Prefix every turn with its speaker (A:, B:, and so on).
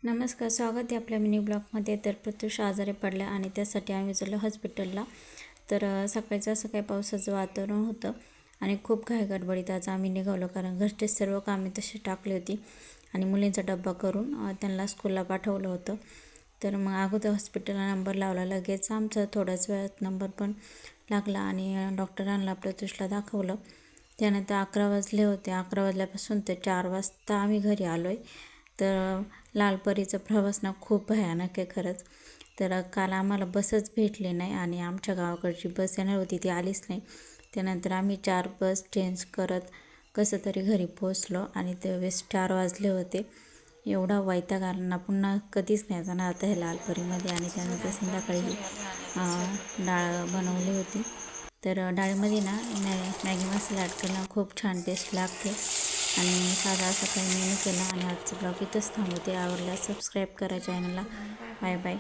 A: नमस्कार, स्वागत आहे आपल्या मिनी ब्लॉगमध्ये. तर प्रत्युष आजारी पडल्या आणि त्यासाठी आम्ही चाललो हॉस्पिटलला. तर सकाळी पावसाचं वातावरण होतं आणि खूप घाईगडबडीत आज आम्ही निघालो, कारण घरचे सर्व कामे तशी टाकली होती आणि मुलींचा डब्बा करून त्यांना स्कूलला पाठवलं होतं. तर मग अगोदर हॉस्पिटलला नंबर लावला, लगेच आमचा थोड्याच वेळात नंबर पण लागला आणि डॉक्टरांना प्रत्युषला दाखवलं. त्यानंतर 11 वाजले होते. 11 वाजल्यापासून ते 4 वाजता आम्ही घरी आलो आहे. तर लालपरीचा प्रवास ना खूप भयानक आहे खरंच. तर काल आम्हाला बसच भेटली नाही आणि आमच्या गावाकडची बस येणार होती, ती आलीच नाही. त्यानंतर आम्ही 4 बस चेंज करत कसं तरी घरी पोचलो आणि त्यावेळेस 4 वाजले होते. एवढा वैताग आला, पुन्हा कधीच नाही जाणार आता हे लालपरीमध्ये. आणि त्यानंतर संध्याकाळी डाळ बनवली होती. तर डाळीमध्ये ना मॅगी मसाला ॲड केला, खूप छान टेस्ट लागते. आणि साधा असा काही मेनू केला. आणि आजचं ब्लॉग इथंच थांबवते. आवडल्यास सबस्क्राईब करा चॅनलला. Bye bye.